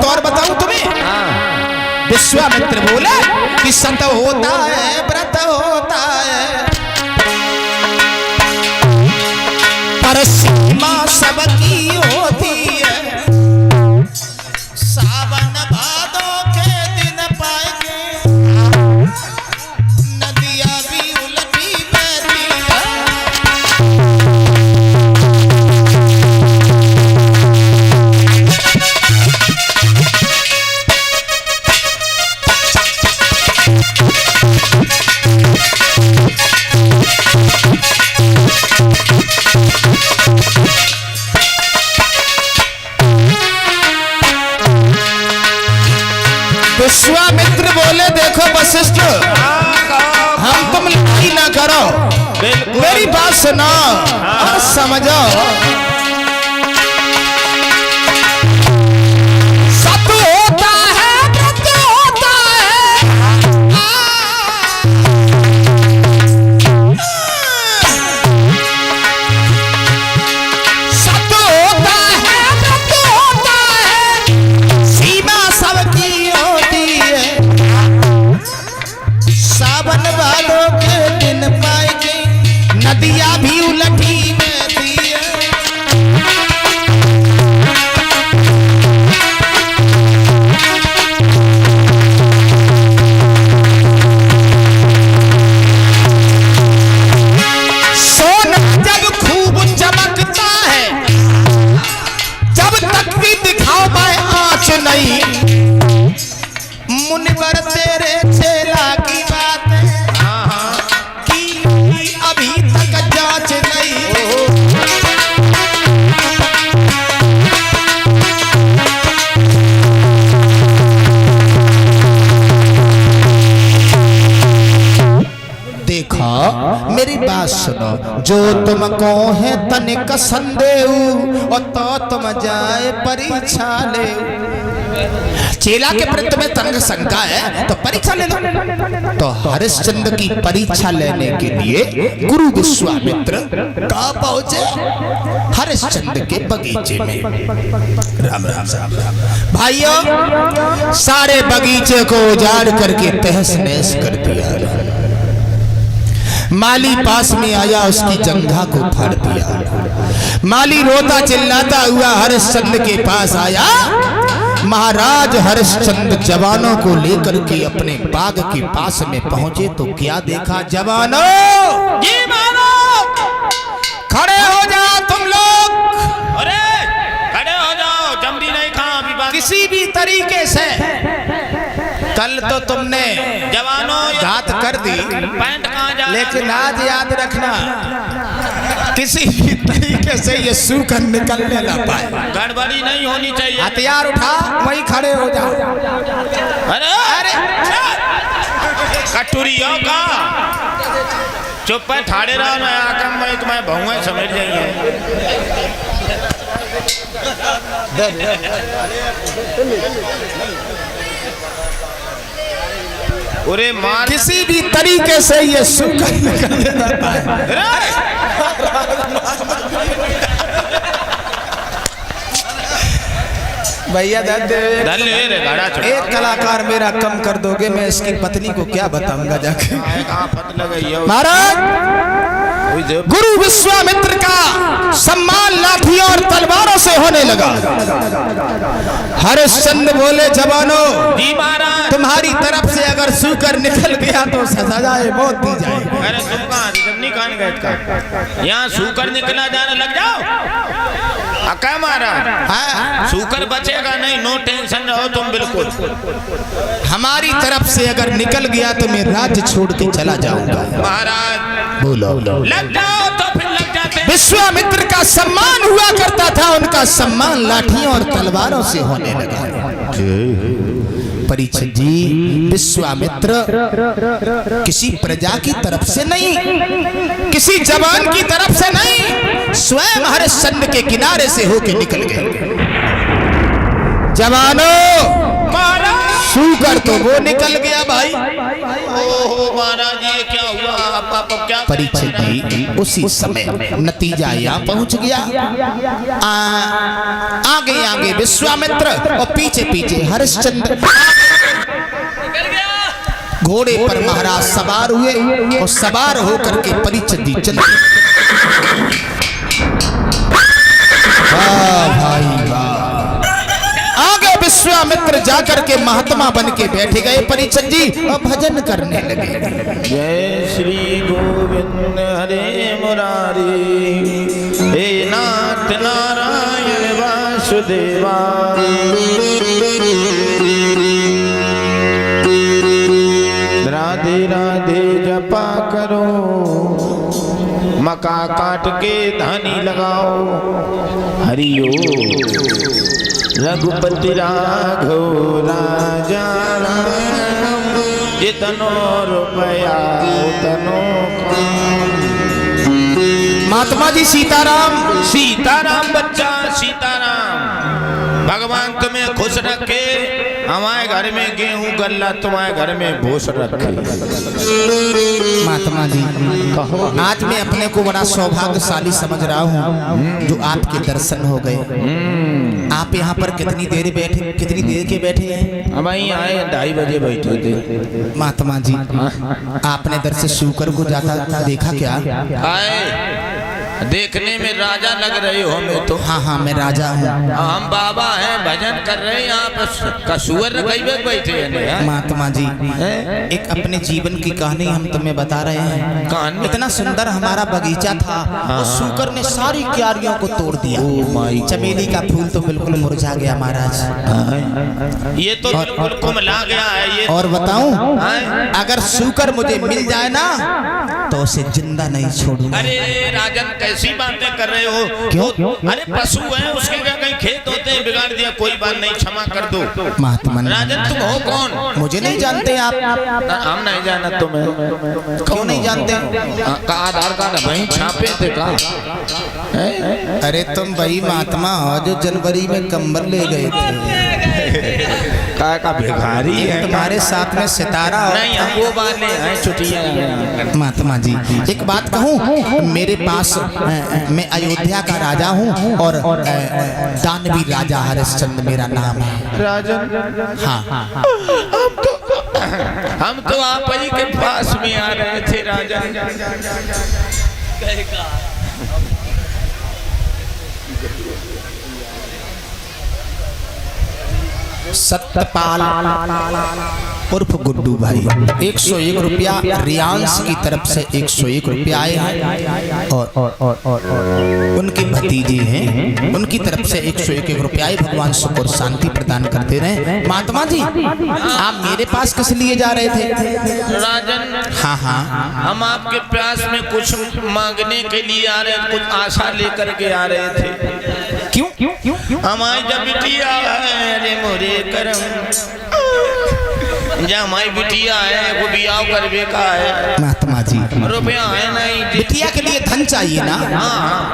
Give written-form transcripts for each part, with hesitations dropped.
बात और बताऊं तुम्हें। विश्वामित्र बोले कि सत होता है व्रत होता है, पर सीमा सबकी होती है। सावन भादो के दिन पाएंगे, नदियां भी उलटी बहती है। विश्वामित्र बोले देखो वशिष्ठ, हम तुम लड़ाई ना करो, मेरी बात सुनो और समझो। सत होता है व्रत होता है, सत होता है व्रत होता है, सीमा सबकी सावन वालों के दिन पाएंगे, नदियां भी उलटी बहती है। सोना जब खूब चमकता है, जब तक भी दिखाओ मैं आँच नहीं। मुनिवर तेरे चेला की बात की अभी तक जांच नहीं। देखो मेरी बात सुनो, जो तुमको है तनिक संदेह और तो तुम जाए परीक्षा ले। चेला के प्रति में तंग शंका है तो परीक्षा ले लो। तो हरिश्चंद्र की परीक्षा लेने के लिए गुरु विश्वामित्र कहाँ पहुंचे? हरिश्चंद्र के बगीचे में। राम राम भाइयों, सारे बगीचे को उजाड़ करके तहस नहस कर दिया। माली पास में आया, उसकी जंघा को फाड़ दिया। माली रोता चिल्लाता हुआ हरिश्चंद्र के पास आया। महाराज हरिश्चंद्र जवानों को लेकर के अपने बाग के पास में पहुंचे तो क्या देखा? जवानों, जी महाराज, खड़े हो जाओ तुम लोग। अरे खड़े हो जाओ, जमरी नहीं खा अभी बात। किसी भी तरीके से कल तो तुमने जवानों घात कर दी, पैंट कहाँ जा, लेकिन आज याद रखना किसी भी तरीके से ये सूखन निकलने ना पाए। गड़बड़ी नहीं होनी चाहिए। हथियार उठा, वहीं खड़े हो जाओ। अरे अरे कटुरियों का चुप है, ठाड़े रहो ना आकर मैं तुम्हें बहुएं समझ जाइए। अरे मार, किसी भी तरीके से ये सूखन निकलने ना पाए। भैया एक कलाकार मेरा कम कर दोगे, मैं इसकी पत्नी को क्या बताऊंगा जाके। महाराज, गुरु विश्वामित्र का सम्मान लाठियों और तलवारों से होने लगा। हरिश्चंद्र बोले जवानों, जी महाराज, तुम्हारी तरफ से अगर सूकर निकल गया तो सजाए मौत दी जाएगी। अरे तुम कहाँ नहीं गए, यहाँ सूकर निकला जाने लग जाओ। क्या महाराज, सूकर बचेगा नहीं, नो टेंशन रहो तुम बिल्कुल। हमारी तरफ से अगर निकल गया तो मैं राज्य छोड़ के चला जाऊंगा। महाराज बोलो, लग जाओ तो फिर लग जाते। विश्वामित्र का सम्मान हुआ करता था, उनका सम्मान लाठियों और तलवारों से होने लगा। परीक्षित जी, विश्वामित्र किसी प्रजा की तरफ से नहीं, किसी जवान की तरफ से नहीं, स्वयं हरिश्चंद्र के किनारे से होके निकल गए। जवानों, सूकर तो वो निकल गया भाई। ओहो महाराज ये क्या हुआ? आप क्या परीक्षित जी उसी समय नतीजा यहाँ पहुंच गया। आगे आगे विश्वामित्र और पीछे पीछे हरिश्चंद्र घोड़े पर महाराज सवार हुए और सवार होकर के परीक्षित जी चले। वाह भाई वाह। आगे विश्वामित्र जाकर के महात्मा बन के बैठ गए परीक्षित जी और भजन करने लगे। जय श्री गोविंद हरे मुरारी, हे नाथ नारायण वासुदेवा। राधे राधे जपा करो, मका काट के धानी लगाओ। हरिओ रघुपति राघव राजा राम, जितनो रुपया उतनो काम। महात्मा जी सीताराम सीताराम बच्चा सीताराम। भगवान तुम्हें खुश रखे। हमारे घर में गेहूं गल्ला, तुम्हारे घर में भूस रखे। महात्मा जी कहो, आज मैं अपने को बड़ा सौभाग्यशाली समझ रहा हूँ जो आपके दर्शन हो गए। आप यहाँ पर कितनी देर के बैठे हैं? अब यहीं आए 2:30 बजे बैठे थे। महात्मा जी आपने दर से सूकर को जाता देखा क्या? आए देखने में राजा लग रहे हो मैं तो। हाँ हाँ मैं राजा हूँ। हम बाबा हैं, भजन कर रहे हैं यहाँ पर। कसूर बैठे हैं। महात्मा जी एक अपने जीवन की कहानी हम तुम्हें बता रहे हैं। कहानी? इतना सुंदर हमारा बगीचा था, उस सूकर ने सारी क्यारियों को तोड़ दिया। चमेली का फूल तो बिल्कुल मुरझा गया महाराज। ये तो बिल्कुल कुमला गया है ये। और बताऊं, अगर सूकर मुझे मिल जाए ना तो उसे जिंदा नहीं छोड़ूंगा। अरे राजन कैसी बातें कर रहे हो? क्यों? अरे पशु है, उसके क्या कहीं खेत होते हैं? बिगाड़ दिया, कोई बात नहीं, क्षमा कर दो। महात्मा राजन तुम हो कौन? मुझे नहीं जानते आप? हम नहीं जाना तुम्हें। क्यों नहीं जानते? का आधार कार्ड वहीं छापे थे का? अरे तुम वही महात्मा हो जो जनवरी में कंबल ले गए थे। का भिखारी है? तुम्हारे साथ में सितारा नहीं, हम वो वाले हैं छुट्टियां। महात्मा जी एक बात कहूँ, मेरे पास मैं अयोध्या का राजा हूँ और दानवी राजा हरिश्चंद्र मेरा नाम है। राजन हाँ हम तो आप ही के पास में आ रहे थे राजन। सत्यपाल उर्फ गुड्डू भाई 101 रुपया, रियांश की तरफ से 101 रुपया आए हैं और उनके भतीजे हैं उनकी तरफ से 101 रुपया आए। भगवान सुख और शांति प्रदान करते रहे। महात्मा जी आप मेरे पास किस लिए जा रहे थे? राजन हाँ हाँ हम आपके प्यास में कुछ मांगने के लिए आ रहे, कुछ आशा लेकर के आ रहे थे। क्यों क्यों क्यों क्यों? हमारी जब बिटिया है, अरे मोरे करम, जब हमारी बिटिया है वो बियाह करवे का है। महात्मा जी रुपया है नहीं, बिटिया के लिए धन चाहिए ना?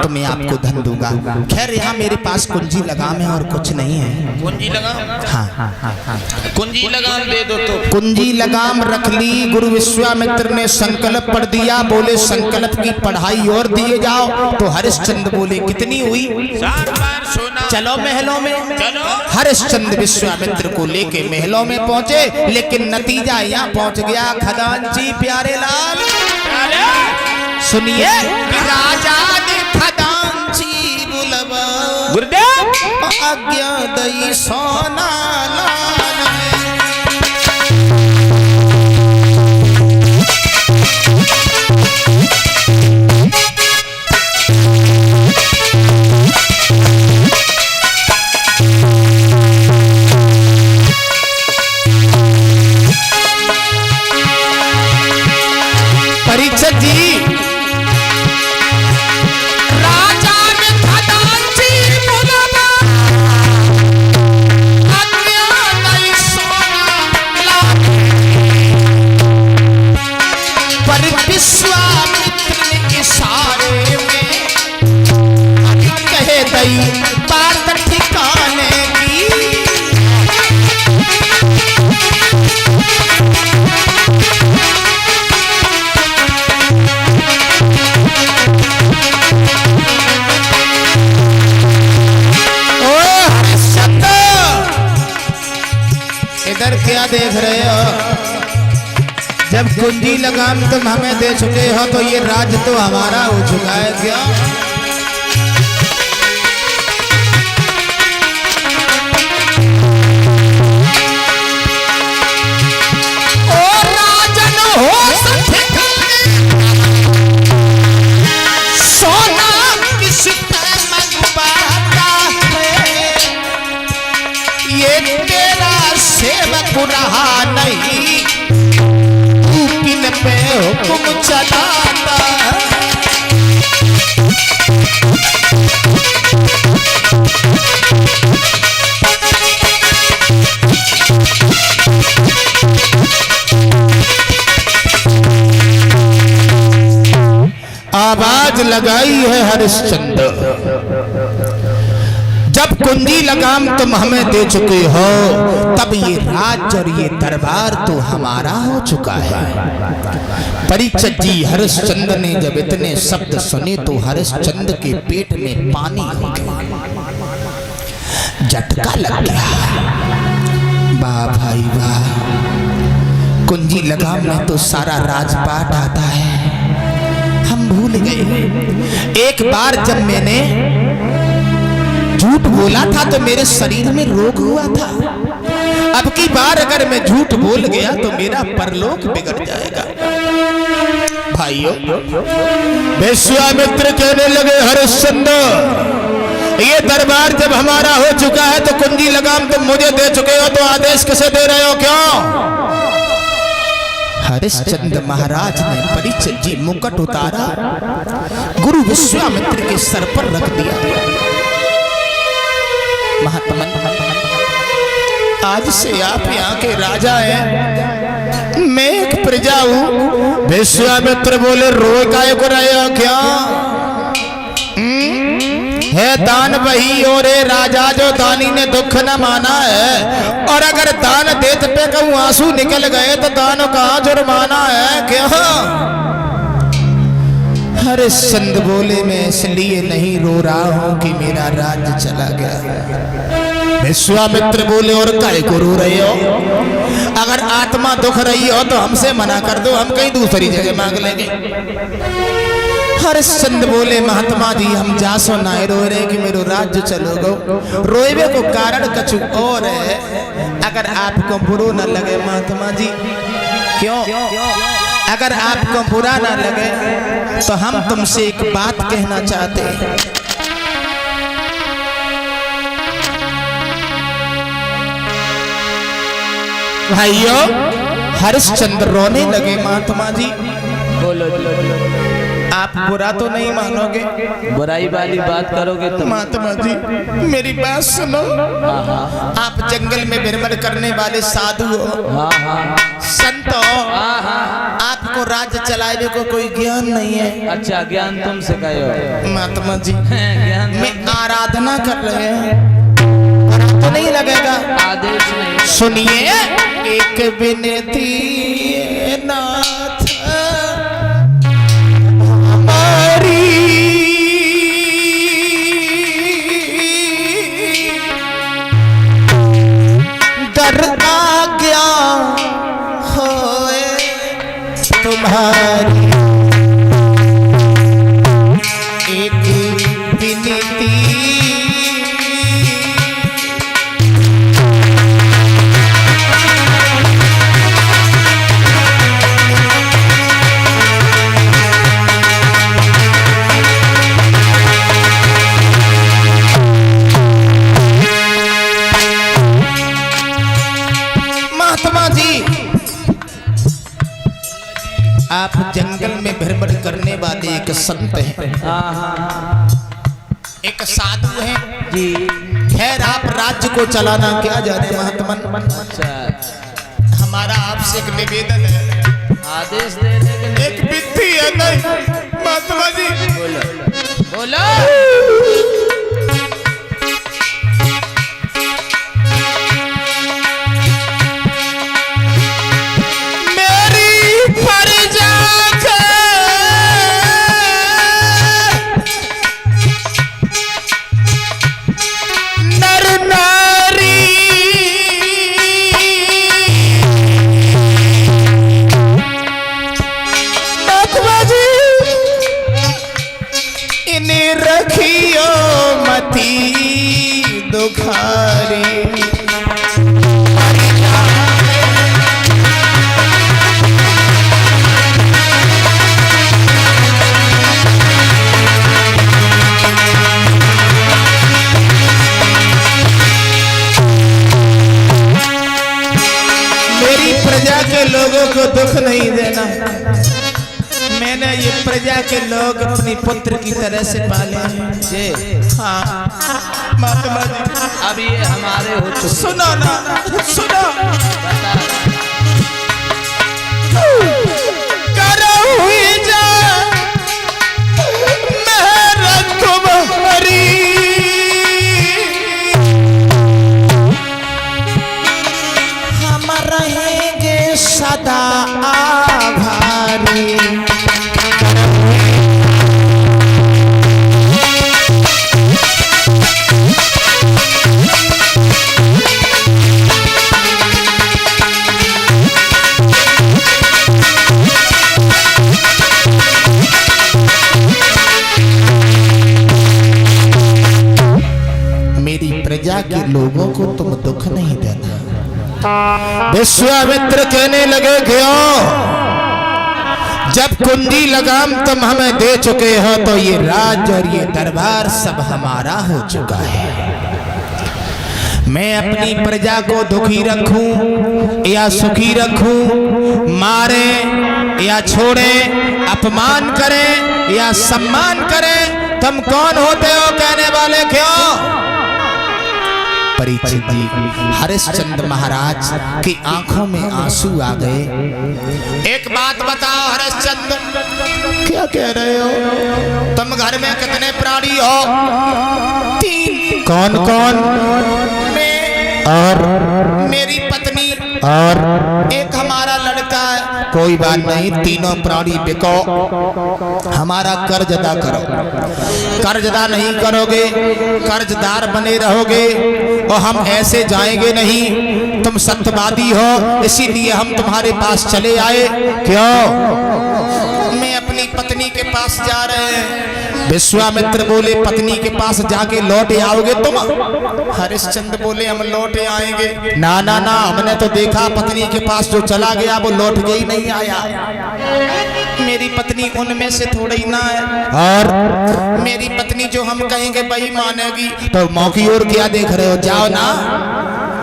तो मैं आपको धन दूंगा। खैर यहाँ मेरे पास कुंजी लगाम है और कुछ नहीं है। कुंजी लगाम? हाँ कुंजी लगाम दे दो तो। कुंजी लगाम रख ली। गुरु विश्वामित्र ने संकल्प पढ़ दिया, बोले संकल्प की पढ़ाई और दिए जाओ। तो हरिश्चंद्र बोले कितनी हुई? 7 बार सोना। चलो महलों में। चलो। हरिश्चंद्र विश्वामित्र को लेके महलों में पहुंचे, लेकिन नतीजा यहाँ पहुंच गया। खजांची प्यारे लाल सुनिए, राजा ने खजांची बुलवा गुरुदेव आज्ञा दई सोना लाल। परीक्षित जी राजा ने खजांची बुलवा आज्ञा इधर क्या देख रहे हो? जब कुंजी लगाम तुम हमें दे चुके हो तो ये राज तो हमारा हो चुका है क्या? ओ राजन हो सोना किस पे मंगवाता है, ये तेरा सेवक रहा नहीं, पे हुक्म चलाता। आवाज लगाई है हरिश्चंद्र, जब कुंजी लगाम तुम हमें दे चुके हो तब ये राज और ये दरबार तो हमारा हो चुका है। परीक्षित जी हरिश्चंद्र ने जब इतने शब्द सुने तो हरिश्चंद्र के पेट में पानी हो गया, झटका लग गया। वाह भाई वाह, कुंजी लगाम में तो सारा राजपाट आता है, हम भूल गए। एक बार जब मैंने झूठ बोला था तो मेरे शरीर में रोग हुआ था, अब की बार अगर मैं झूठ बोल गया तो मेरा परलोक बिगड़ जाएगा। भाइयों, विश्वामित्र कहने लगे हरिश्चंद्र, ये दरबार जब हमारा हो चुका है तो कुंजी लगाम तुम मुझे दे चुके हो तो आदेश किसे दे रहे हो, क्यों? हरिश्चंद्र महाराज ने परीक्षित जी मुकुट उतारा, गुरु विश्वामित्र के सर पर रख दिया। महात्मा, आज से आप यहाँ के राजा हैं, मैं एक प्रजा हूँ। विश्वामित्र बोले, रोए काहे को रहे हो क्या? है दान वही और राजा जो दानी ने दुख न माना है, और अगर दान देते पे कहूँ आंसू निकल गए तो दान कहाँ जुर्माना है क्या? हरिश्चंद्र बोले, मैं इसलिए नहीं रो रहा हूं कि मेरा राज्य चला गया। विश्वामित्र बोले, और काहे को रो रहे हो? अगर आत्मा दुख रही हो तो हमसे मना कर दो, हम कहीं दूसरी जगह मांग लेंगे। हरिश्चंद्र बोले, महात्मा जी हम जा सो ना रो रहे कि मेरो राज्य चलो गो, रोएबे को कारण कछु और है। अगर आपको बुरो न लगे महात्मा जी, क्यों? अगर आपको बुरा ना लगे तो हम तुमसे एक बात कहना चाहते हैं। भाइयों, हरिश्चंद्र रोने लगे। महात्मा जी बोलो, आप बुरा तो नहीं मानोगे? बुराई वाली बात करोगे तो? महात्मा जी मेरी बात सुनो, आप जंगल में भ्रमण करने वाले साधु हो, संत हो, आपको राज्य चलाने को कोई ज्ञान नहीं है। अच्छा, ज्ञान तुम सिखाओ? महात्मा जी ज्ञान में आराधना कर रहे हैं, तो नहीं लगेगा? आदेश नहीं। सुनिए, एक विनती नाथ हमारी, दरदा क्या होए तुम्हारी, एक विनती आप जंगल में भ्रमण करने वाले एक संत हैं, एक साधु हैं जी। खैर आप राज्य को चलाना क्या जाने महात्मन। अच्छा, हमारा आपसे एक निवेदन है, आदेश देने के लिए एक विधि है। नहीं महात्मा जी, बोलो बोलो। मेरी प्रजा के लोगों को दुख नहीं देना। मैंने ये प्रजा के लोग अपनी पुत्र की तरह से पाले हैं। ये हाँ महात्मा जी, अब ये हमारे हो चुके। सुनो ना, सुनो। बता करो हुई जा मेहरत तुम्हारी, हम रहेंगे सदा आभारी। मेरी प्रजा के लोगों को तुम दुख नहीं देना। विश्वामित्र कहने लगे क्यों? जब कुंडी लगाम तुम हमें दे चुके हो तो ये राज और ये दरबार सब हमारा हो चुका है। मैं अपनी प्रजा को दुखी रखूं या सुखी रखूं, मारे या छोड़े, अपमान करें या सम्मान करें, तुम कौन होते हो कहने वाले क्यों? परीक्षित जी, हरिश्चंद्र महाराज की आंखों में आंसू आ गए। एक बात बताओ हरिश्चंद्र, क्या कह रहे हो? तुम घर में कितने प्राणी हो? 3। कौन कौन? मैं और मेरी पत्नी और एक हमारा लड़का है। कोई बात नहीं, तीनों प्राणी बिको, हमारा कर्ज अदा करो। कर्ज अदा नहीं करोगे, कर्जदार बने रहोगे और हम ऐसे जाएंगे नहीं। तुम सत्यवादी हो, इसीलिए हम तुम्हारे पास चले आए। क्यों? मैं अपनी पत्नी के पास जा रहे हैं। विश्वामित्र बोले पत्नी के पास जाके लौट आओगे तुम? हरिश्चंद्र बोले हम लौट आएंगे। ना ना ना, हमने तो देखा पत्नी के पास जो चला गया वो लौट के ही नहीं आया। मेरी पत्नी उनमें से थोड़ी ना है, और मेरी पत्नी जो हम कहेंगे वही मानेगी। तो मौकी और क्या देख रहे हो, जाओ ना।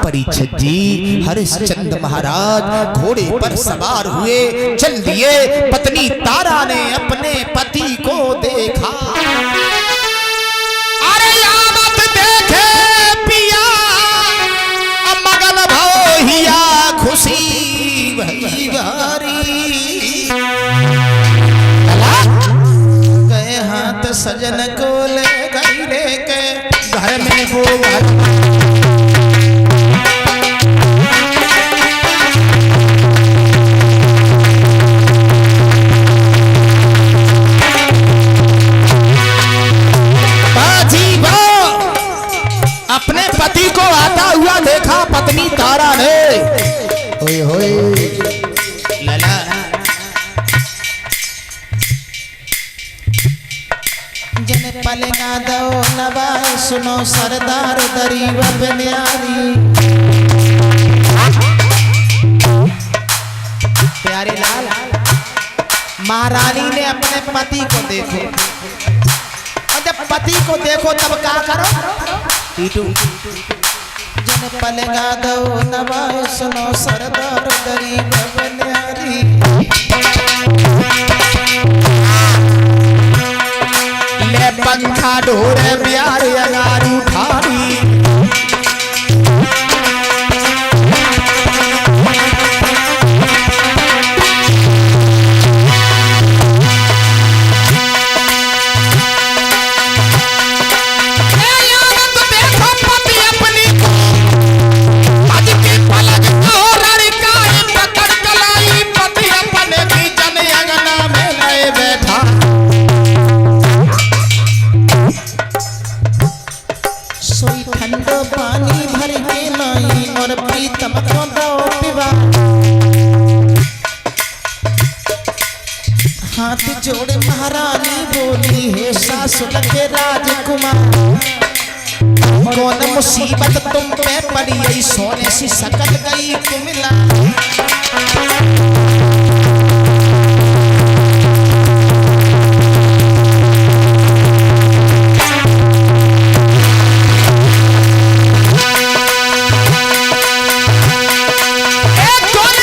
परीक्षित जी, हरिश्चंद्र महाराज घोड़े पर सवार हुए, चल दिए। पत्नी तारा ने अपने पति को देखा। अरे मत देखे पिया, मगन भौहिया खुशी भई भारी। गए हाथ सजन को ले गई लेके घर में वो अपने पति को आता हुआ देखा पत्नी तारा ने। ओए होए लला, जने पलेगा दो नवाई, सुनो सरदार दरीब न्यारी। प्यारे लाल, महारानी ने अपने पति को देखो, और जब पति को देखो तब क्या करो? टीटू जन पलेगा दो नवाई, सुनो सरदार गरीब न्यारी। ले पंखा ढोरे प्यारे अगारी ठारी। हाथ जोड़े महारानी बोली, हे सासुर के राजकुमार, कौन मुसीबत तुम पे पड़ी, सोने सी सकल गई कुमिला। कौन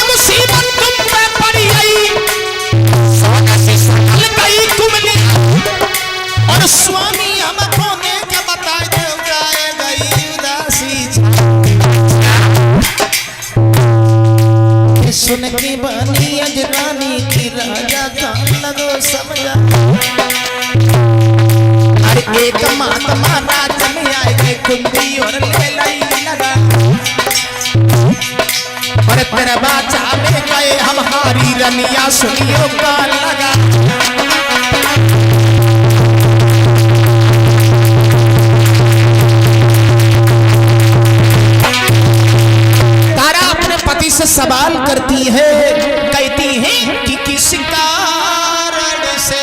की बनी अजनानी की राजा का लगो समझा। अरे एक महात्मा राज में आए थे कुंदी और ले लाई लगा। और तेरा बाचा में गए हमारी रनिया सुनियो का लगा। तारा अपने पति से सवाल करती है, कहती है कि किस कारण से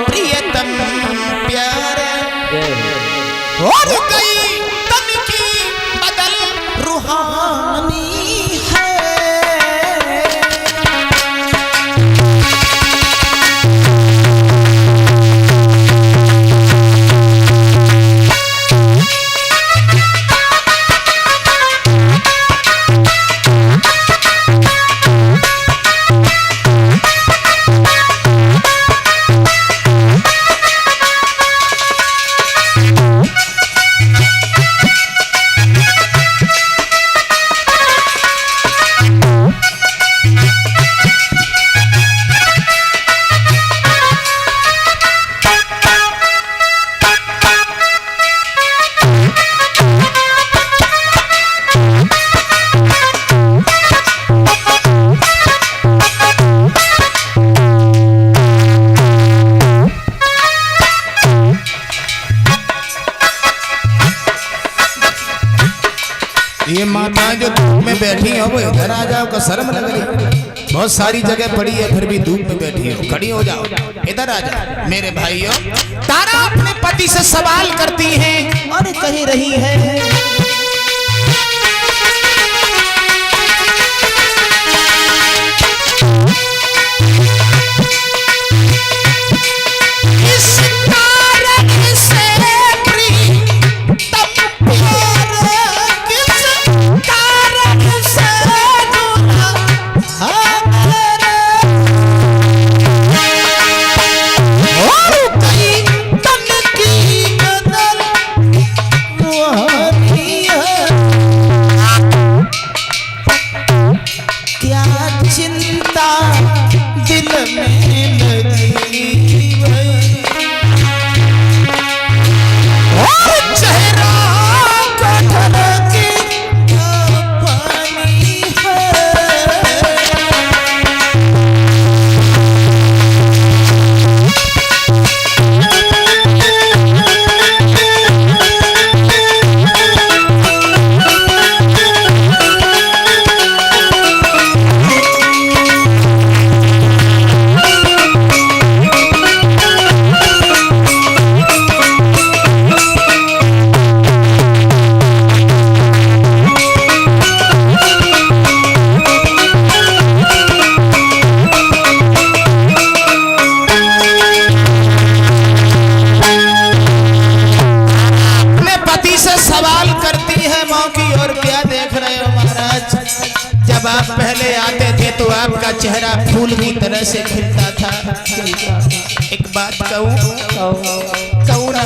प्रियतम प्यार और गई तन की बदल रूहानी है। ये माता जो धूप में बैठी हो वो इधर आ जाओ, का शर्म लग रही। बहुत सारी जगह पड़ी है फिर भी धूप में बैठी हो, खड़ी हो जाओ, इधर आ जाओ। मेरे भाइयों, तारा अपने पति से सवाल करती है और कह रही है पहले आते थे तो आपका चेहरा फूल की तरह से खिलता था। एक बात कहूँ ना,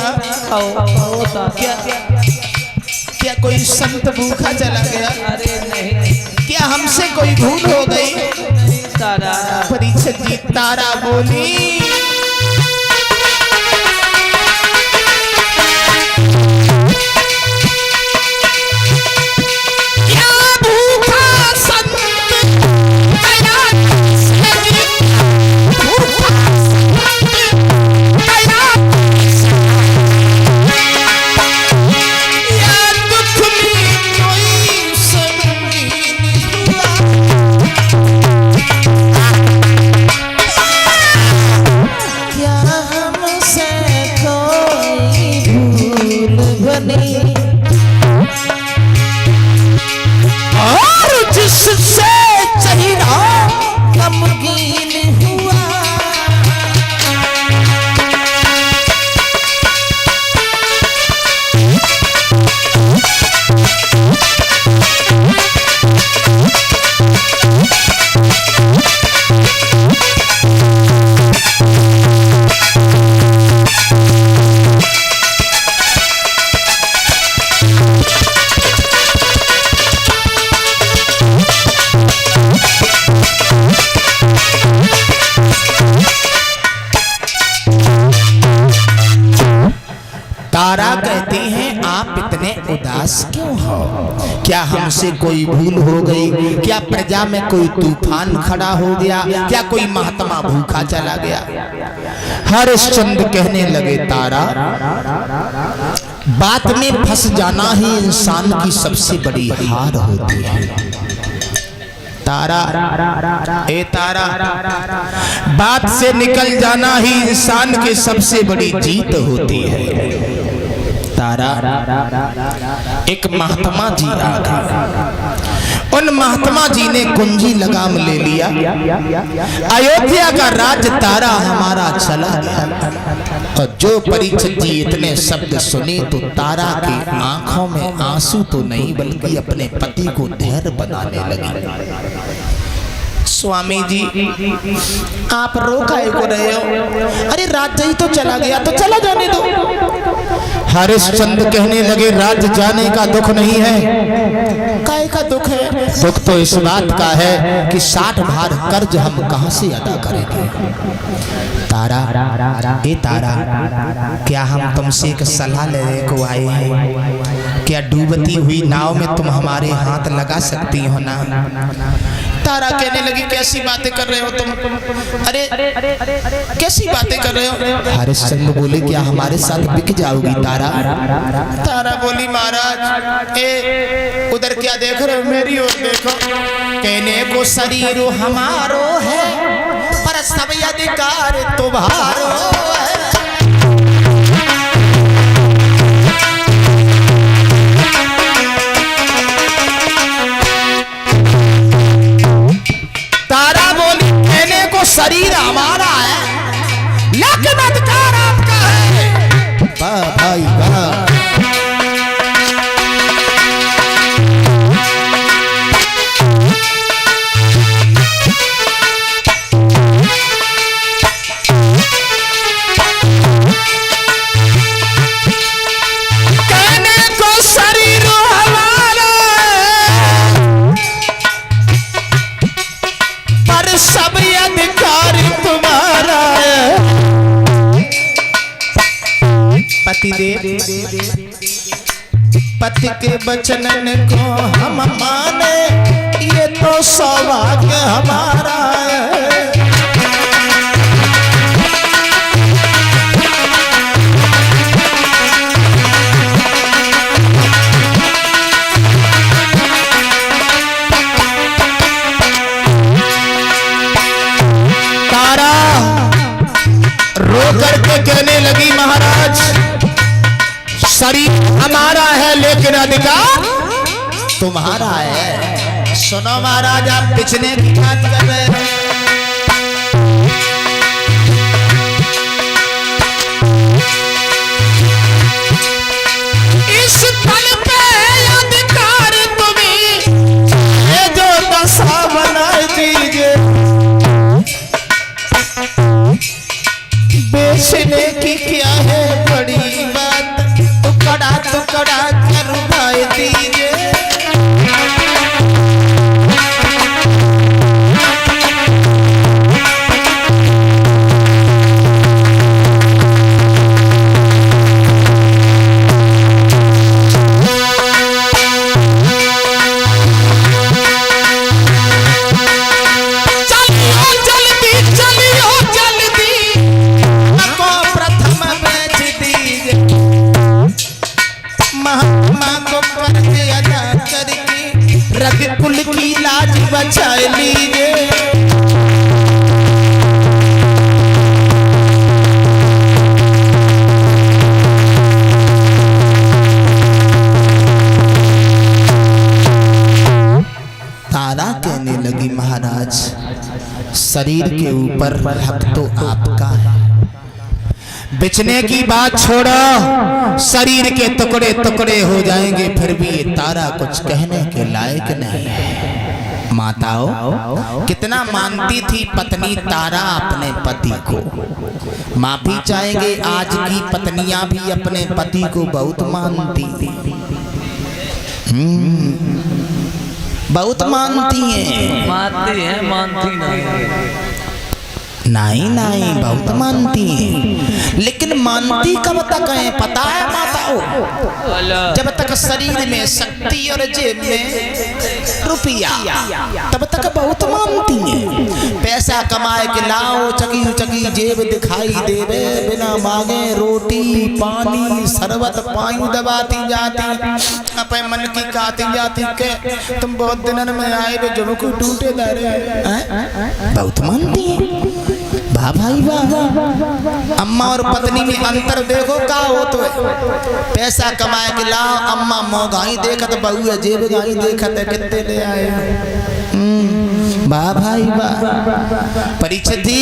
क्या कोई संत भूखा चला गया? अरे नहीं, क्या हमसे कोई भूल हो गई? तारा परीक्षित जी तारा बोली, उदास क्यों हो? क्या हमसे कोई भूल हो गई? क्या प्रजा में कोई तूफान खड़ा हो गया? क्या कोई महात्मा भूखा चला गया? हरिश्चंद्र कहने लगे तारा, बात में फंस जाना ही इंसान की सबसे बड़ी हार होती है। तारा, ए तारा, बात से निकल जाना ही इंसान की सबसे बड़ी जीत होती है। तारा, एक महात्मा जी आ गए। उन महात्मा जी ने कुंजी लगाम ले लिया। अयोध्या का राज तारा हमारा चला गया। और जो परीक्षित जी इतने शब्द सुने तो तारा की आंखों में आंसू तो नहीं बल्कि अपने पति को धैर्य बनाने लगी। स्वामी जी, आप रो काहे को रहे हो? अरे राज्य ही तो चला गया, तो चला जाने दो। हरिश्चंद्र कहने लगे, राज्य जाने का दुख नहीं है। काहे का दुख है? दुख तो इस बात का है कि 60 भार कर्ज हम कहां से अदा करेंगे। तारा, ए तारा, क्या हम तुमसे एक सलाह लेने को आए हैं? क्या डूबती हुई नाव में तुम हमारे हाथ लगा सकती हो ना? तारा कहने लगी, कैसी बातें कर रहे हो तुम? अरे कैसी बातें कर रहे हो? हरिश्चंद्र बोले, क्या हमारे साथ बिक जाओगी तारा? तारा बोली, महाराज ए उधर क्या देख रहे हो? मेरी ओर देखो। कहने को शरीर हमारो है पर सब अधिकार तुम्हारो है। तारा बोली, कहने को शरीर हमारा है लेकिन अधिकार आपका है। भाई सब अधिकार तुम्हारा है। पतिदेव, पति के वचनन को हम माने, ये तो सौभाग्य हमारा है। रो करके कहने लगी, महाराज शरीर हमारा है लेकिन अधिकार तुम्हारा है। सुनो महाराज, आप पिछने की बात कर रहे हैं। इस तल पे अधिकार तुम्हें है, जो दशा बना दीजिए। बेचने की क्या है बड़ी बात, टुकड़ा टुकड़ा कर भाई दीजिए। कुल की लाज बचा लीजिए। तारा कहने लगी, महाराज शरीर के ऊपर हक तो आपका है। बिचने की बात छोड़ो, शरीर के टुकड़े टुकड़े हो जाएंगे फिर भी ये तारा कुछ कहने के लायक नहीं है। माताओं, कितना मानती थी पत्नी तारा अपने पति को। माफी चाहेंगे, आज की पत्नियां भी अपने पति को बहुत मानती थी। बहुत मानती हैं। मानती है, मानती नहीं। नहीं नहीं बहुत मानती हैं, लेकिन मानती कब तक है पता है माताओं? जब तक शरीर में शक्ति और जेब में रुपया, तब तक बहुत मानती हैं। पैसा कमाए के लाओ, चकी चकी जेब दिखाई देवे, बिना मांगे रोटी पानी शरबत पानी दबाती जाती, अपने मन की काती जाती के तुम बहुत दिनन में आए वे जो को टूटे दारे, बहुत मानती है। वाह भाई वाह। अम्मा और पत्नी में अंतर देखो का हो तो है। पैसा कमाए के लाओ, अम्मा मोगाई देखत बहू है जेब गाई देखत है, कितने ले आए। वाह भाई वाह। परीक्षित थी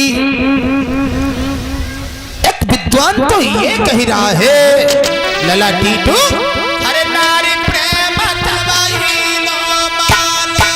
एक विद्वान तो ये कह रहा है, लला टीटू अरे नारी प्रेम तबाही लो माने,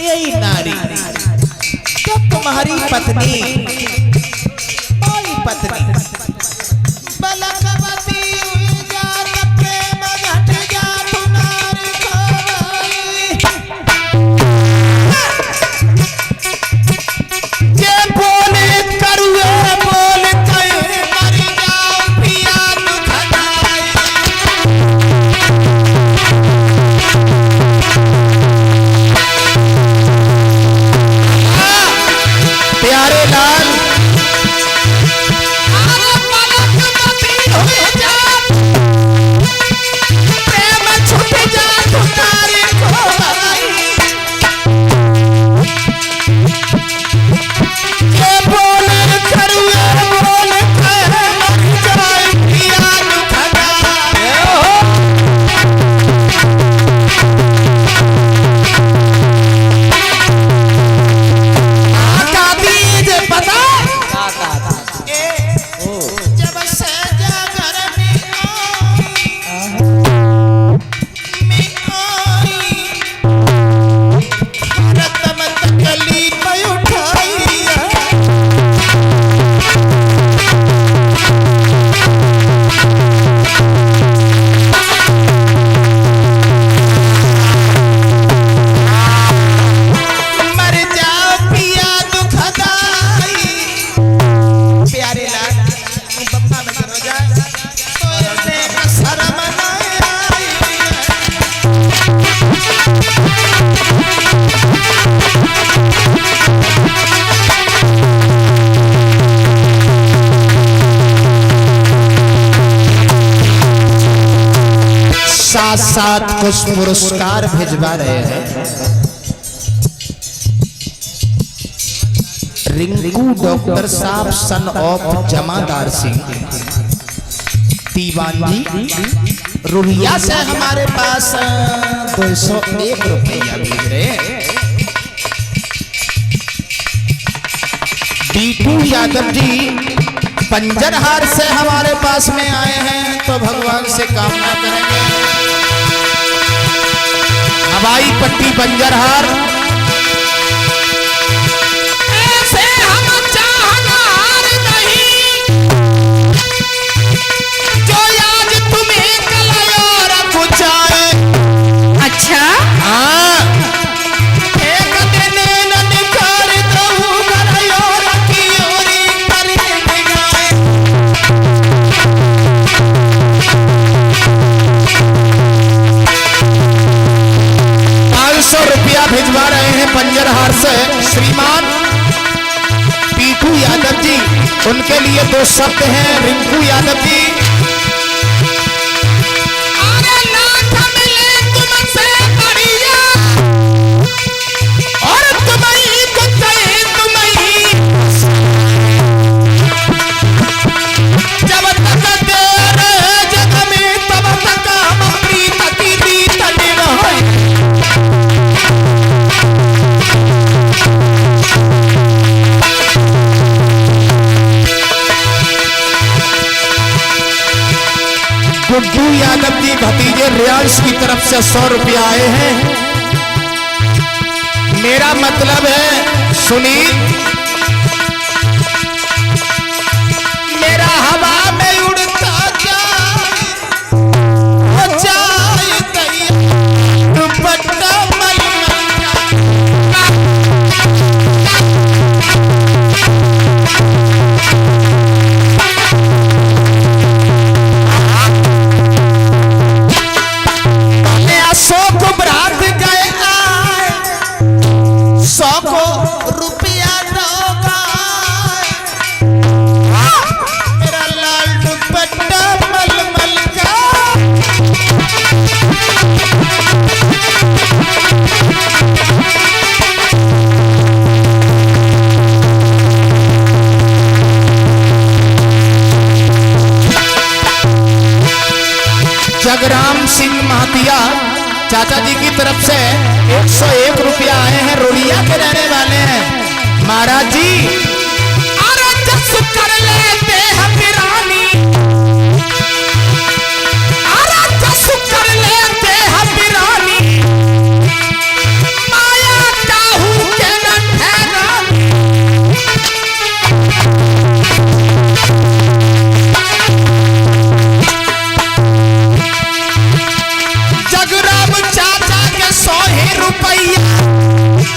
यही नारी तो तुम्हारी पत्नी पत्नी बलकवती हुई जात प्रेम घट जात नारी खोई, जे बोले करुए बोल कहे मर जाओ पिया दुख दाई। प्यारे लाल प्रेम छूट जा तुम्हारे खोई, ये बोल करुए बोल कहे मर जाए पिया दुख दाई। साथ साथ कुछ पुरस्कार भिजवा रहे हैं। रिंकू डॉक्टर साहब सन ऑफ जमादार सिंह दीवान जी रुहिया से हमारे पास 201 रुपया भेज रहे हैं। बीटू यादव जी पंजरहार से हमारे पास में आए हैं, तो भगवान से कामना करेंगे हवाई पट्टी बंजरहार ऐसे हम चाहनार नहीं, जो आज तुम्हें कलायोर कुचाए। अच्छा हाँ, एक दिन न निखार दहु गलायोर की ओरी पर निगाहे। 500 रुपया भिजवा रहे हैं पंजरहार से श्रीमान पीटू यादव जी। उनके लिए 2 शब्द हैं। रिंकू यादव जी गुड्डू यादव जी भतीजे रियांश की तरफ से 100 रुपया आए हैं। मेरा मतलब है सुनील, मेरा हवा में उड़ता जाए दुपट्टा जगराम सिंह महातिया चाचा जी की तरफ से 101 रुपया आए हैं। रोलिया के रहने वाले हैं। महाराज जी अरे जस कर लेते हम रानी, अरे जस कर लेते हम रानी, माया काहू के न ठहरा।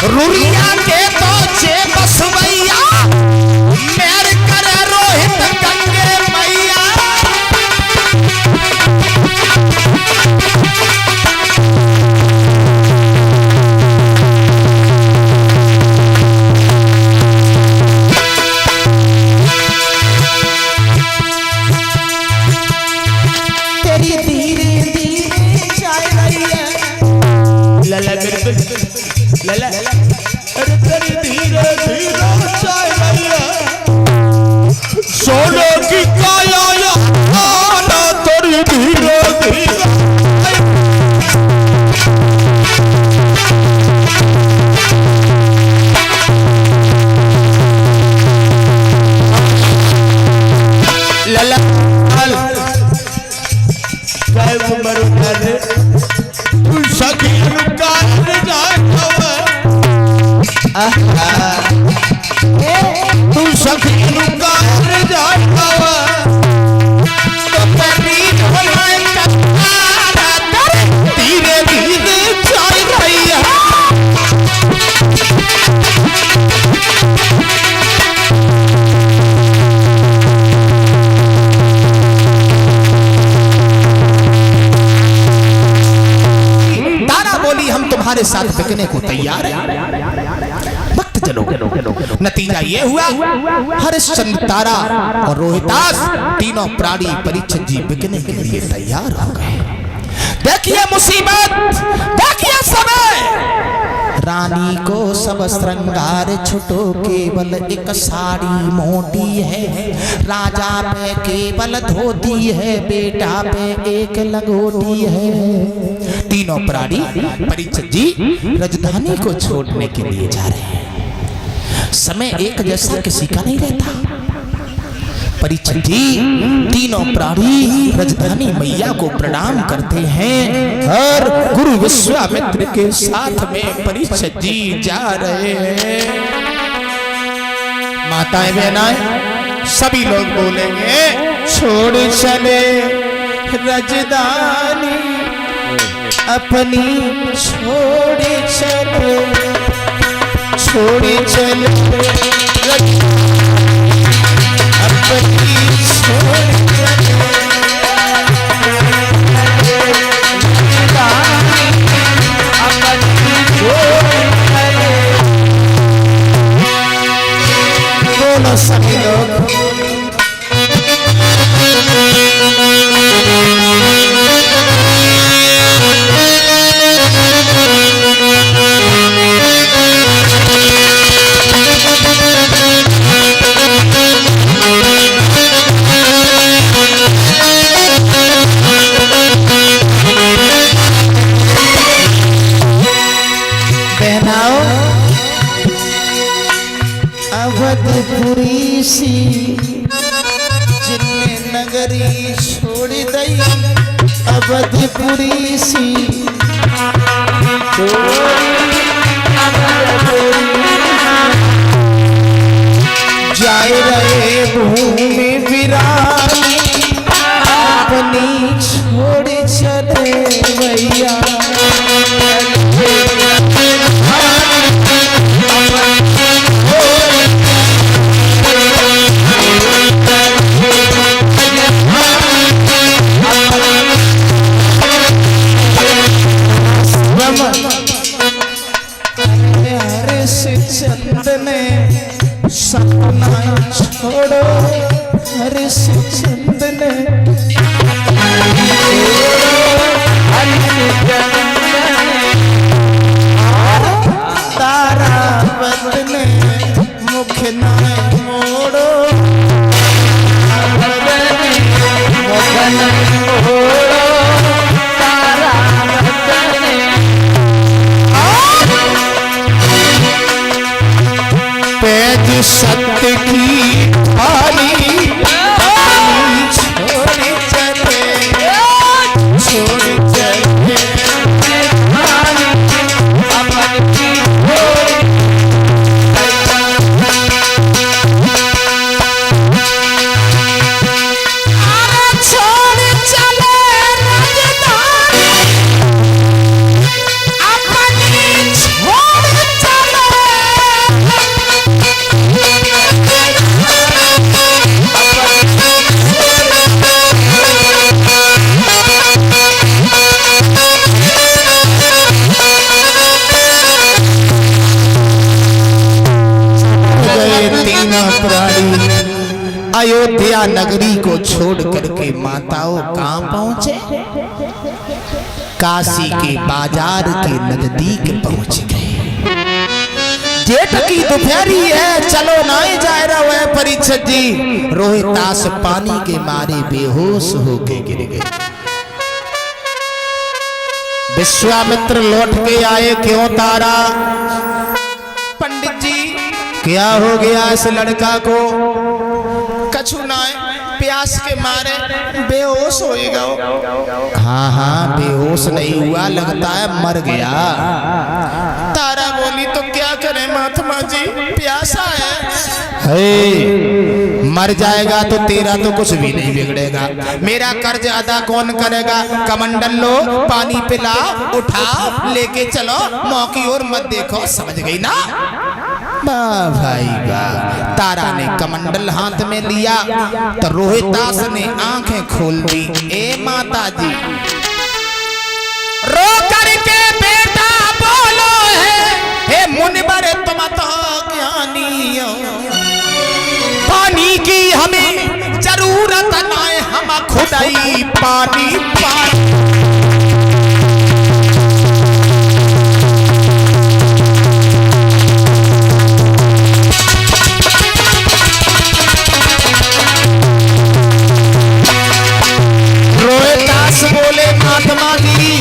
रुलिया के तो चे बसवैया, मेर करे रोहित गंगे मैया। तेरी धीरे धीरे चाय रही है लला लला, अरे तेरी धीरे धीरे चाय रही है। सोने की काया आना तेरी धीरे धीरे। लला काय उम्र करे सखी रुका तू सखी रुका जाता तो धीरे धीरे चाय भैया। तारा बोली हम तुम्हारे साथ बिकने को तैयार हैं। चलो नतीजा ये हुआ हरिश्चंद्र तारा और रोहितास तीनों प्राणी परीक्षित जी बिकने के लिए तैयार हो गए। देखिए मुसीबत, देखिए समय। रानी को सब श्रृंगार छुटो, केवल एक साड़ी मोटी है। राजा पे केवल धोती है, बेटा पे एक लंगोटी है। तीनों प्राणी परीक्षित जी राजधानी को छोड़ने के लिए जा रहे हैं। समय एक जैसा किसी का नहीं रहता। परीक्षित जी तीनों प्राणी राजधानी मैया को प्रणाम करते हैं और गुरु विश्वामित्र के साथ में परीक्षित जी जा रहे हैं। माताएं बहनाएं सभी लोग बोलेंगे, छोड़ चले राजधानी अपनी, छोड़ चले, छोड़ चले अपनी, छोड़ बोलो सभी लोग। अवधपुरी सी जिन्ने नगरी छोड़ दई, अवधपुरी सी जाए रहे भूमि वीरानी अपनी छोड़ चले भैया चंद ने सपना छोड़ो हरिश चंद ने तारावत ने मुख न मोड़ो पैज सत्य की पानी छोड़ चले अयोध्या नगरी को छोड़ करके माताओं कहां पहुंचे? काशी के बाजार के नजदीक पहुंच गए। जेठ की दोपहरी है, चलो नाई जाए रहा है परीक्षित जी। रोहितास पानी के मारे बेहोश होके गिर गए। विश्वामित्र लौट के आए, क्यों तारा? पंडित जी क्या हो गया इस लड़का को? कछु ना प्यास के मारे बेहोश होएगा। हाँ हाँ बेहोश नहीं हुआ, लगता है मर गया। तारा बोली तो क्या करे महात्मा जी, प्यासा है। मर जाएगा तो तेरा तो कुछ भी नहीं बिगड़ेगा। मेरा कर्ज अदा कौन करेगा? कमंडल लो, पानी पिला, उठा, लेके चलो, मौकी और मत देखो। समझ गई ना? वाह भाई वाह। तारा ने कमंडल हाथ में लिया तो रोहितास ने आंखें खोल दी। ए माता जी रो करके बेटा बोलो है, हे मुनिवर तुम तो ज्ञानी हो, पानी की हमें जरूरत ना है, हम खुदाई पानी पानी। बोले महात्मा जी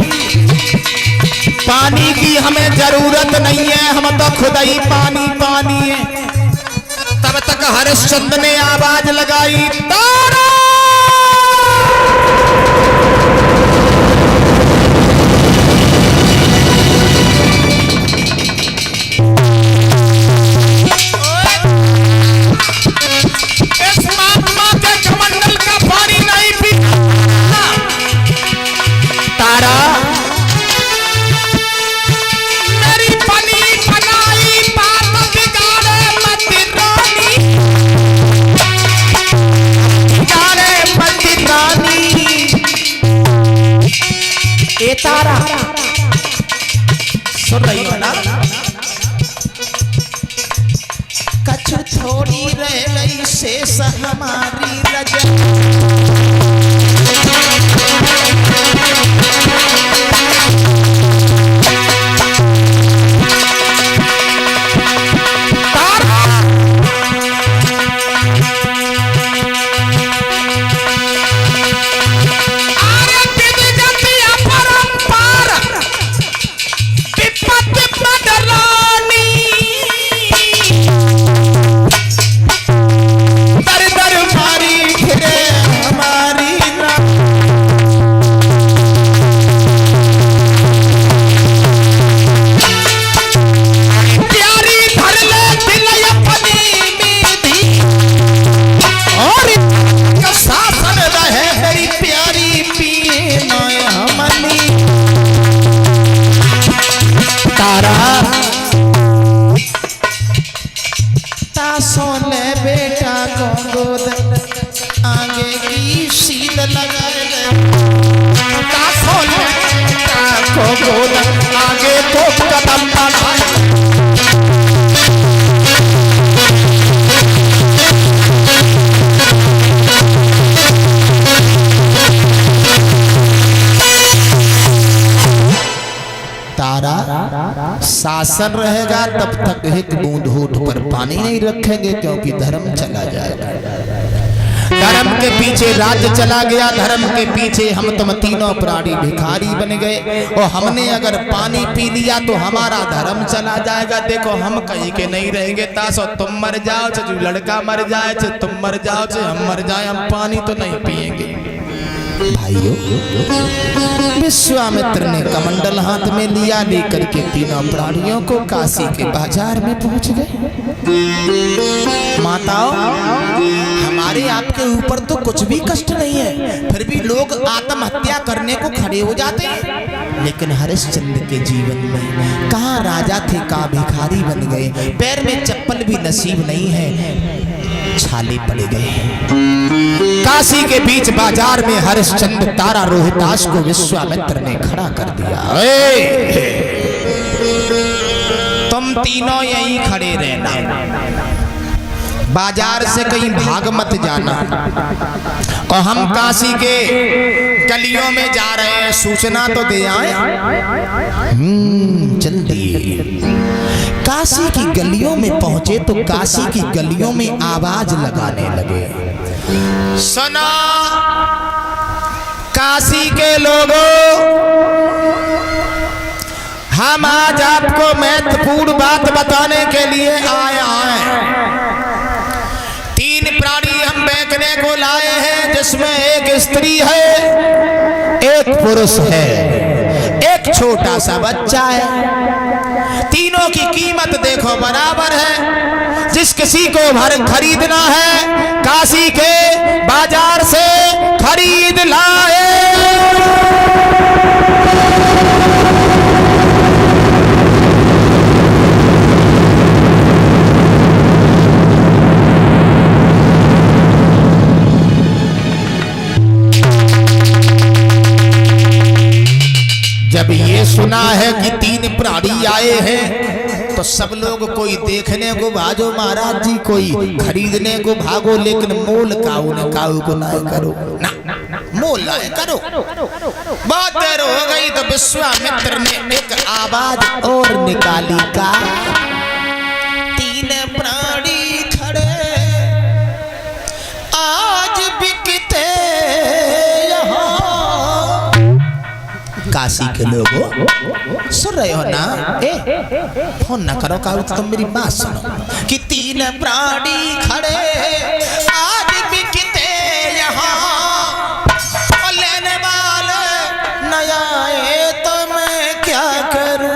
पानी की हमें जरूरत नहीं है, हम तो खुद ही पानी पानी है। तब तक हरिश्चंद्र ने आवाज लगाई, तारा! इस महात्मा के कमंडल का पानी नहीं पीता। तारा मेरी बनी बनाई बात बिगाड़े मत रानी, बिगाड़े मत रानी। ए तारा सुन रही हो ना? कछु थोड़ी रह गई शेष हमारी रजा। दर दर मारी फिरे हमारे गोद आगे की सीध लगाए को गोद आगे को कदम बढ़ाए। तारा शासन रहेगा तब तक एक बूंद होठ पर पानी नहीं रखेंगे, क्योंकि धर्म चला जाएगा। धर्म के पीछे राज्य चला गया, धर्म के पीछे हम तुम तीनों प्राणी भिखारी बन गए, और हमने अगर पानी पी लिया तो हमारा धर्म चला जाएगा। देखो हम कहीं के नहीं रहेंगे, तासो तुम मर जाओ चाहे लड़का मर जाए, चाहे तुम मर जाओ चाहे हम मर जाए, हम पानी तो नहीं पिएंगे। भाइयों, विश्वामित्र ने कमंडल हाथ में लिया, लेकर के तीनों प्राणियों को काशी के बाजार में पहुंच गए। माताओं, हमारे आपके ऊपर तो कुछ भी कष्ट नहीं है, फिर भी लोग आत्महत्या करने को खड़े हो जाते हैं। लेकिन हरिश्चंद्र के जीवन में कहाँ राजा थे, कहाँ भिखारी बन गए, पैर में चप्पल भी नसीब नहीं है, छाले पड़ गए। काशी के बीच बाजार में हरिश्चंद्र तारा रोहितास को विश्वामित्र ने खड़ा कर दिया। तुम तीनों यहीं खड़े रहना, बाजार से कहीं भाग मत जाना, और हम काशी के गलियों में जा रहे हैं, सूचना तो दे आए। जल्दी। काशी की गलियों में पहुंचे तो काशी की गलियों में आवाज लगाने लगे, सुना काशी के लोगों, हम आज आपको महत्वपूर्ण बात बताने के लिए आए हैं। तीन प्राणी हम बेचने को लाए हैं, जिसमें एक स्त्री है, एक पुरुष है, एक छोटा सा बच्चा है। तीनों की कीमत देखो बराबर है। जिस किसी को खरीदना है, काशी के बाजार से खरीद लाए। जब ये सुना है कि तीन प्राणी आए हैं, तो सब लोग कोई देखने को भागो महाराज जी, कोई खरीदने को भागो, लेकिन मोल काऊ ने काऊ को ना करो, ना मोल ना करो। बहुत देर हो गई तो विश्वामित्र ने एक आवाज और निकाली, का तीन प्राणी खड़े आज बिकते यहाँ। काशी के लोगों, सुन रहे हो ना? फोन ना करो, काऊ तुम मेरी बात सुनो, कि तीन प्राणी खड़े आज बिकते यहाँ, और लेने वाले नया आए तो मैं क्या करूं।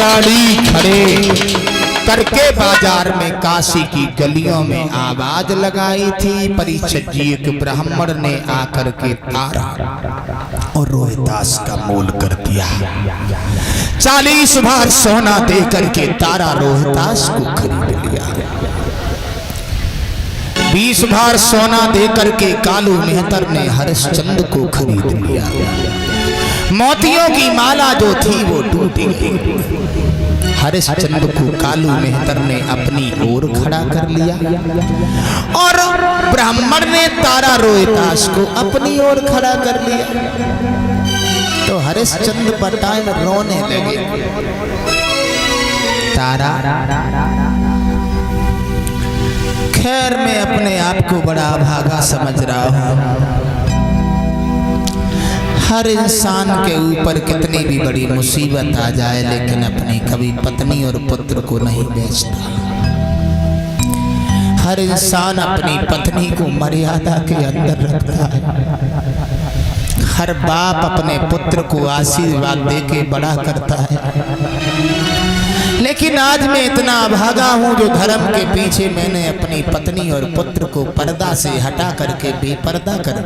ताड़ी खड़े करके बाजार में काशी की गलियों में आवाज लगाई थी। परीक्षित जी एक ब्राह्मण ने आकर के तारा और रोहिदास का मोल कर दिया। 40 बार सोना दे करके तारा रोहिदास को खरीद लिया। 20 बार सोना दे करके कालू मेहतर ने हरिश्चंद्र को खरीद लिया। मोतियों की माला जो थी वो टूट गई। हरिश्चंद्र को कालू मेहतर ने अपनी ओर खड़ा कर लिया और ब्राह्मण ने तारा रोहिदास को अपनी ओर खड़ा कर लिया। तो हरिश्चंद्र बटाई में रोने लगे। तारा खैर मैं अपने आप को बड़ा भागा समझ रहा हूं। हर इंसान के ऊपर कितनी भी बड़ी मुसीबत आ जाए लेकिन अपनी कभी पत्नी और पुत्र को नहीं बेचता। हर इंसान अपनी पत्नी को मर्यादा के अंदर रखता है। हर बाप अपने पुत्र को आशीर्वाद देके बड़ा करता है। लेकिन आज मैं इतना अभागा हूं जो धर्म के पीछे मैंने अपनी पत्नी और पुत्र को पर्दा से हटा करके बेपर्दा कर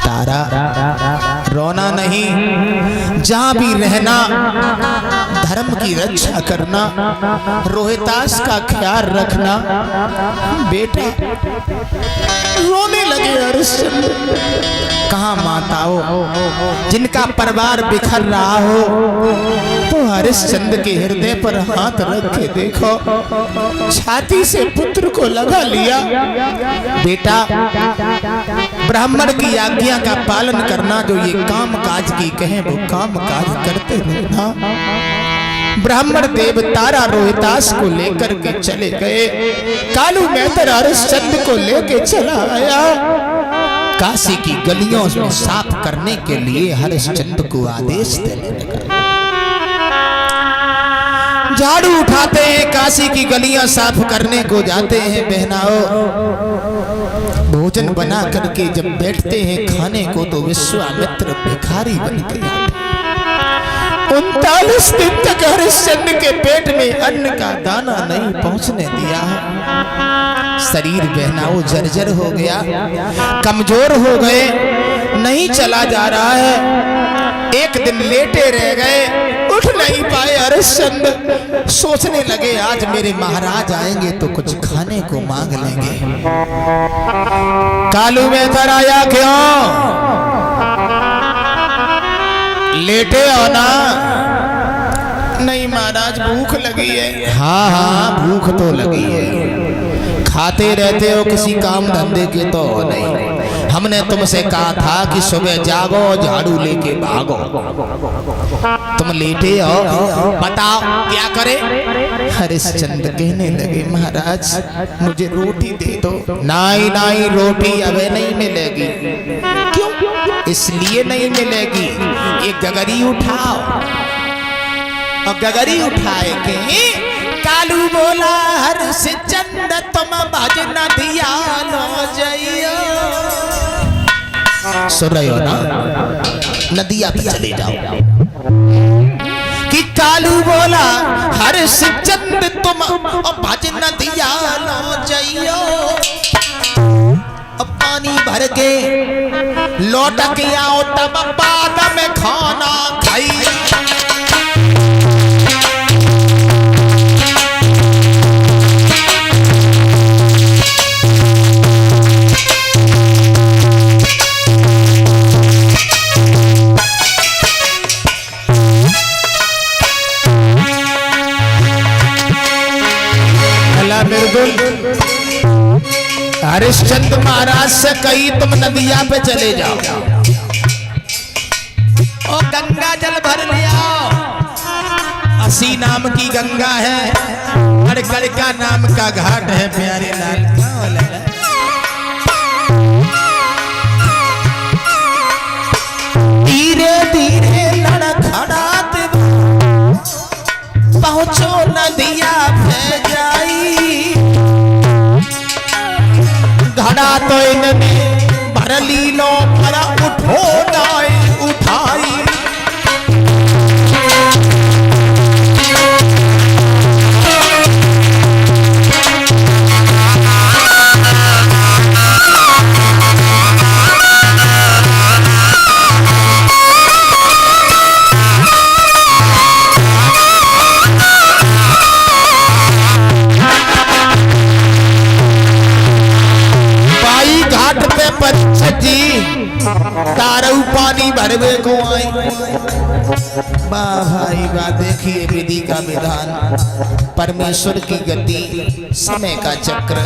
तारा रोना नहीं, जहां भी रहना धर्म की रक्षा करना, रोहिदास का ख्याल रखना। बेटे रोने लगे हरिश्चंद्र। कहाँ माताओं जिनका परिवार बिखर रहा हो तो हरिश्चंद्र के हृदय पर हाथ रख के देखो, छाती से पुत्र को लगा लिया। बेटा ब्राह्मण की आज्ञा का पालन करना, जो ये काम काज की कहें वो काम काज करते रहना। ब्राह्मण देव तारा रोहिदास को लेकर के चले गए। कालू मेहतर हरिश्चंद्र को लेके चला आया। काशी की गलियों में साफ करने के लिए हरिश्चंद्र को आदेश देने लगा। झाड़ू उठाते हैं, काशी की गलियां साफ करने को जाते हैं। बहनाओं भोजन बना करके जब बैठते हैं खाने को तो विश्वामित्र भिखारी बन गए। 39 दिन तक हरिश्चंद्र के पेट में अन्न का दाना नहीं पहुंचने दिया। शरीर बहनाओं जर्जर हो गया, कमजोर हो गए, नहीं चला जा रहा है। एक दिन लेटे रह गए, उठ नहीं पाए। हरिश्चंद्र सोचने लगे आज मेरे महाराज आएंगे तो कुछ खाने को मांग लेंगे। कालू मेहतर आया, क्यों लेटे हो ना? नहीं महाराज भूख लगी है। हाँ हाँ भूख तो लगी है, खाते रहते हो, किसी काम धंधे के तो नहीं। हमने तुमसे कहा था कि सुबह जागो झाड़ू लेके भागो, तुम लेटे हो, बताओ क्या करे? हरिश्चंद्र कहने लगे महाराज मुझे रोटी दे दो। नहीं नहीं रोटी अबे नहीं मिलेगी। क्यों? इसलिए नहीं मिलेगी, ये गगरी उठाओ। और गगरी उठाए के कालू बोला हरिश्चंद्र तुम भजन धियानो जइयो। सुन रहे हो ना? नदिया पे चले जाओ। कि कालू बोला हरिश्चंद्र तुम भजन धियानो जइयो। पानी भर के लौट के आओ तब बाद में खाना खाई। हरिश्चंद्र महाराज से कही तुम नदिया पे चले जाओ और गंगा जल भर ले आओ। असी नाम की गंगा है, हड़कड़ का नाम का घाट है। प्यारे लाल धीरे धीरे लड़खड़ाते पहुंचो नदिया पे जाई। घड़ा तो इनने भर ली लो पर उठो नाई उठाई। परीक्षित जी तारऊ पानी भरवे को आई। वाह भाई वाह, देखिए विधि का विधान, परमेश्वर की गति, समय का चक्र।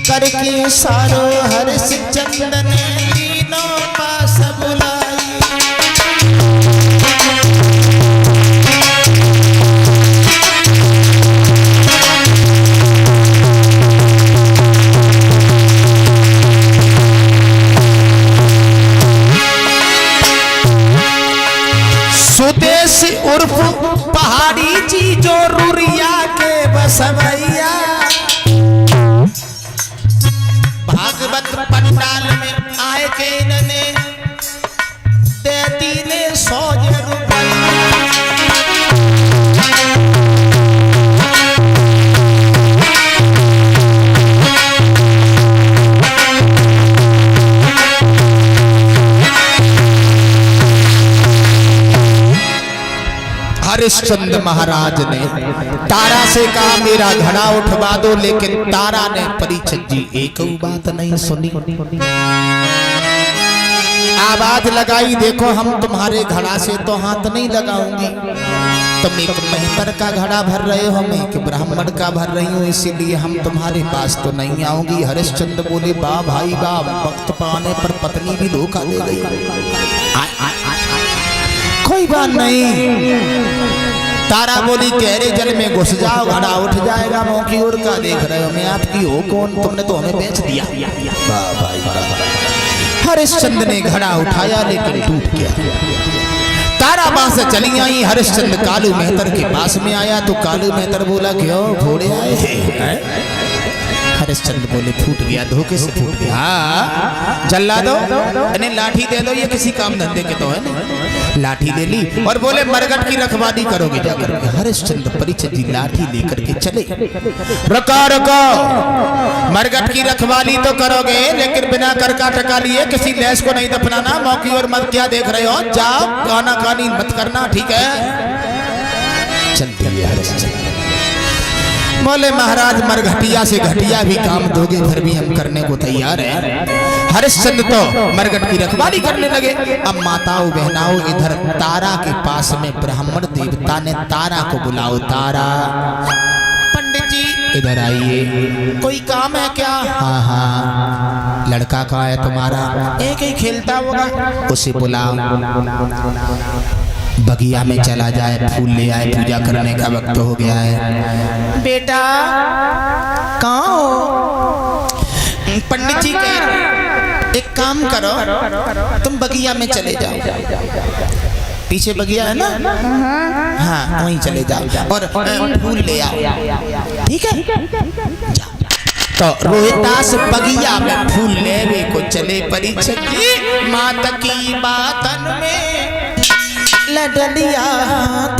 करके सारो हरिश्चंद्र ने तीनों पास बुलाई। सुदेश उर्फ पहाड़ी जी जो रुरिया के बसवैया, भागवत पंडाल में आए के इन्होंने देती ने 100 रुपया। हरिश्चंद्र महाराज ने तारा से कहा मेरा घड़ा उठवा दो, लेकिन तारा ने परीक्षित जी एक बात नहीं सुनी। आवाज लगाई, देखो हम तुम्हारे घड़ा से तो हाथ नहीं लगाऊंगी, तुम एक मेहतर का घड़ा भर रहे हो, मैं एक ब्राह्मण का भर रही हूँ, इसीलिए हम तुम्हारे पास तो नहीं आऊंगी। हरिश्चंद्र बोले वाह भाई वाह, वक्त पाने पर पत्नी भी धोखा दे गई। कोई बात नहीं। तारा बोली गहरे जल में घुस जाओ, घड़ा उठ जाएगा। मुंह की ओर का देख रहे हो, मैं आपकी हो कौन, तुमने तो हमें बेच दिया। हरिश्चंद्र ने घड़ा उठाया लेकिन टूट गया। तारा वहां से चली आई। हरिश्चंद्र कालू मेहतर के पास में आया तो कालू मेहतर बोला क्यों घोड़े आए हैं? हरिश्चंद्र बोले फूट गया, धोखे से फूट गया। हाँ जल्ला दो, इन्हें लाठी दे दो, ये किसी काम धंधे के तो है नहीं। लाठी ले ली और बोले मरगट की रखवाली करोगे जाकर। हरिश्चंद्र परीक्षित जी लाठी लेकर के चले। रुको रुको, मरगट की रखवाली तो करोगे लेकिन बिना करका टका लिए किसी लैस को नहीं दफनाना। मौकी और मत क्या देख रहे हो, जाओ गाना कानी मत करना, ठीक है? चलते हरिश्चंद्र बोले महाराज मरघटिया से घटिया भी काम दोगे, फिर भी हम करने को तैयार हैं। हरिश्चंद्र तो मरघट की रखवाली करने लगे। अब माताओं बहनाओं इधर तारा के पास में ब्राह्मण देवता ने तारा को बुलाओ, तारा पंडित जी इधर आइए, कोई काम है क्या? हाँ हाँ, लड़का कहाँ है तुम्हारा? एक ही खेलता होगा, उसे बुलाओ, बगिया में चला जाए, फूल ले आए, पूजा करने का वक्त हो गया है। बेटा कहाँ हो? पंडित जी कह रहे एक काम करो, तुम बगिया में चले जाओ, पीछे बगिया है ना, हाँ वहीं चले जाओ और फूल ले आओ, ठीक है? तो रोहितास बगिया में फूल लेवे को चले। परीक्षित जी माता की बातन में लडलिया हाथ